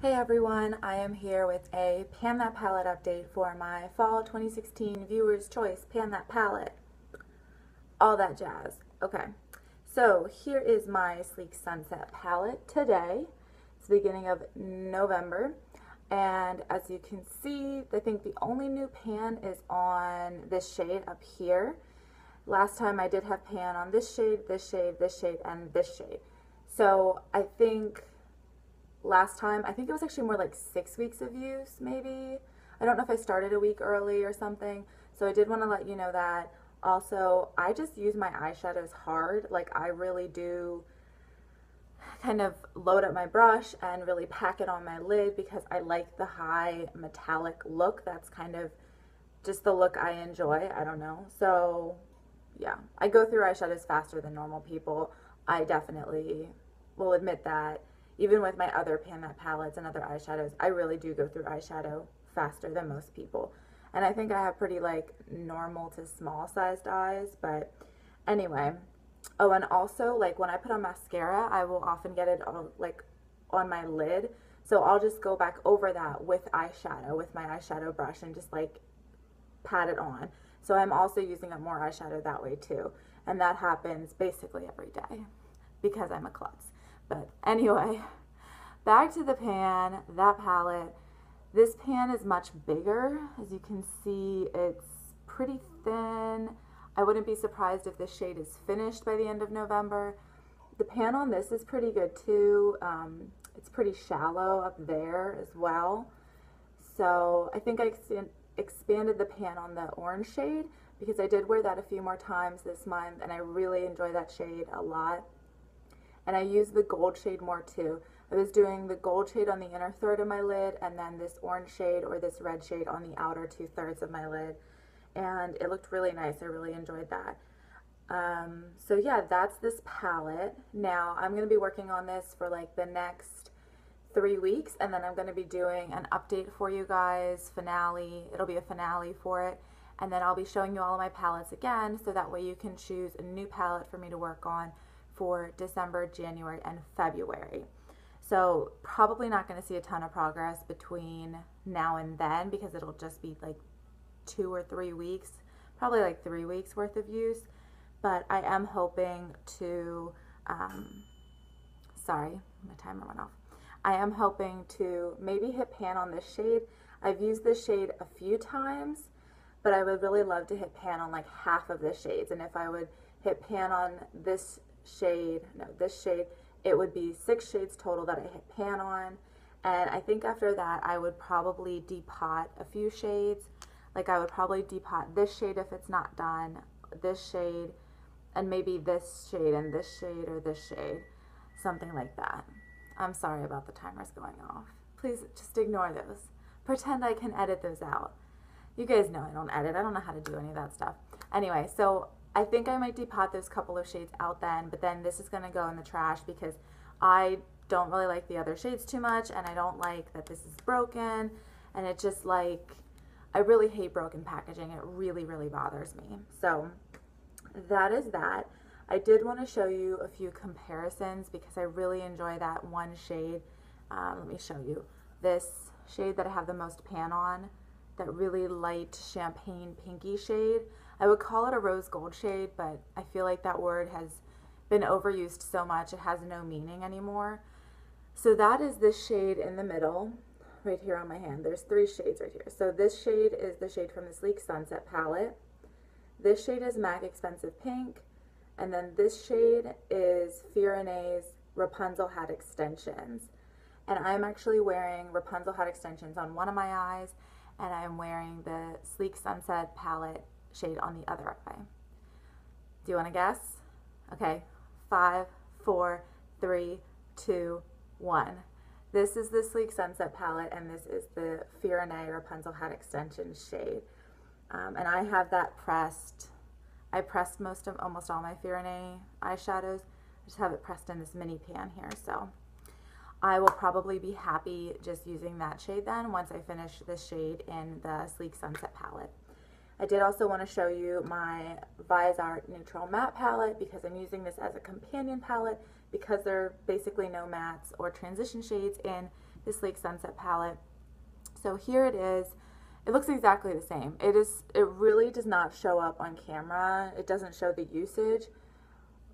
Hey everyone, I am here with a Pan That Palette update for my Fall 2016 Viewer's Choice Pan That Palette. All that jazz. Okay, so here is my Sleek Sunset palette today. It's the beginning of November, and as you can see, I think the only new pan is on this shade up here. Last time I did have pan on this shade, this shade, this shade, and this shade. So I think last time, I think it was actually more like 6 weeks of use, maybe. I don't know if I started a week early or something. So I did want to let you know that. Also, I just use my eyeshadows hard. Like, I really do kind of load up my brush and really pack it on my lid because I like the high metallic look. That's kind of just the look I enjoy. I don't know. So, yeah. I go through eyeshadows faster than normal people. I definitely will admit that. Even with my other Pan That palettes and other eyeshadows, I really do go through eyeshadow faster than most people. And I think I have pretty like normal to small sized eyes, but anyway. Oh, and also like when I put on mascara, I will often get it on, like on my lid. So I'll just go back over that with eyeshadow, with my eyeshadow brush and just like pat it on. So I'm also using up more eyeshadow that way too. And that happens basically every day because I'm a klutz. But anyway, back to the pan, that palette. This pan is much bigger. As you can see, it's pretty thin. I wouldn't be surprised if this shade is finished by the end of November. The pan on this is pretty good too. It's pretty shallow up there as well. So I think I expanded the pan on the orange shade because I did wear that a few more times this month and I really enjoy that shade a lot. And I use the gold shade more too. I was doing the gold shade on the inner third of my lid and then this orange shade or this red shade on the outer 2/3 of my lid. And it looked really nice. I really enjoyed that. So yeah, that's this palette. Now I'm going to be working on this for like the next 3 weeks and then I'm going to be doing an update for you guys, finale. It'll be a finale for it. And then I'll be showing you all of my palettes again so that way you can choose a new palette for me to work on for December, January, and February. So probably not going to see a ton of progress between now and then because it'll just be like 2 or 3 weeks, probably like 3 weeks worth of use. But I am hoping to, sorry, my timer went off. I am hoping to maybe hit pan on this shade. I've used this shade a few times, but I would really love to hit pan on like half of the shades. And if I would hit pan on this shade, no, this shade, it would be 6 shades total that I hit pan on. And I think after that, I would probably depot a few shades. Like I would probably depot this shade if it's not done, this shade, and maybe this shade and this shade or this shade, something like that. I'm sorry about the timers going off. Please just ignore those. Pretend I can edit those out. You guys know I don't edit. I don't know how to do any of that stuff. Anyway, so I think I might depot those couple of shades out then, but then this is going to go in the trash because I don't really like the other shades too much and I don't like that this is broken and it just like, I really hate broken packaging. It really, really bothers me. So that is that. I did want to show you a few comparisons because I really enjoy that one shade. Let me show you this shade that I have the most pan on, that really light champagne pinky shade. I would call it a rose gold shade, but I feel like that word has been overused so much it has no meaning anymore. So that is this shade in the middle, right here on my hand. There's 3 shades right here. So this shade is the shade from the Sleek Sunset palette. This shade is MAC Expensive Pink. And then this shade is Fiorina's Rapunzel Hat Extensions. And I'm actually wearing Rapunzel Hat Extensions on one of my eyes, and I'm wearing the Sleek Sunset palette shade on the other eye. Do you want to guess? Okay, 5, 4, 3, 2, 1. This is the Sleek Sunset palette, and this is the Fiorina Rapunzel Hat Extension shade. And I have that pressed. I pressed almost all my Fiorina eyeshadows. I just have it pressed in this mini pan here, so I will probably be happy just using that shade then once I finish this shade in the Sleek Sunset palette. I did also want to show you my Viseart Neutral Matte palette because I'm using this as a companion palette because there are basically no mattes or transition shades in this Lake Sunset palette. So here it is. It looks exactly the same. It really does not show up on camera. It doesn't show the usage.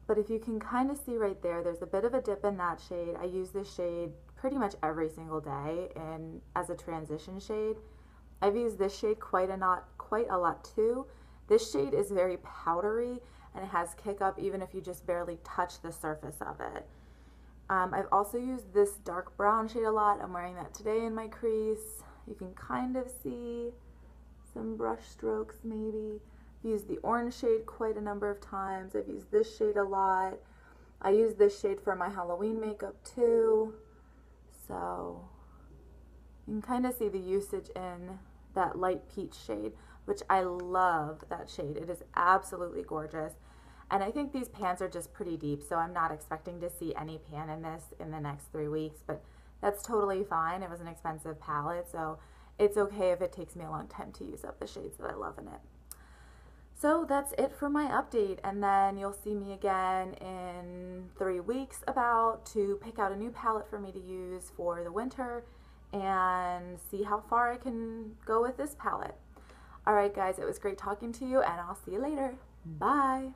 But if you can kind of see right there, there's a bit of a dip in that shade. I use this shade pretty much every single day and as a transition shade. I've used this shade quite a lot too. This shade is very powdery and it has kick up even if you just barely touch the surface of it. I've also used this dark brown shade a lot. I'm wearing that today in my crease. You can kind of see some brush strokes maybe. I've used the orange shade quite a number of times. I've used this shade a lot. I use this shade for my Halloween makeup too. So you can kind of see the usage in that light peach shade, which I love that shade. It is absolutely gorgeous. And I think these pans are just pretty deep, so I'm not expecting to see any pan in this in the next 3 weeks, but that's totally fine. It was an expensive palette, so it's okay if it takes me a long time to use up the shades that I love in it. So that's it for my update, and then you'll see me again in 3 weeks about to pick out a new palette for me to use for the winter and see how far I can go with this palette. Alright guys, it was great talking to you, and I'll see you later. Bye!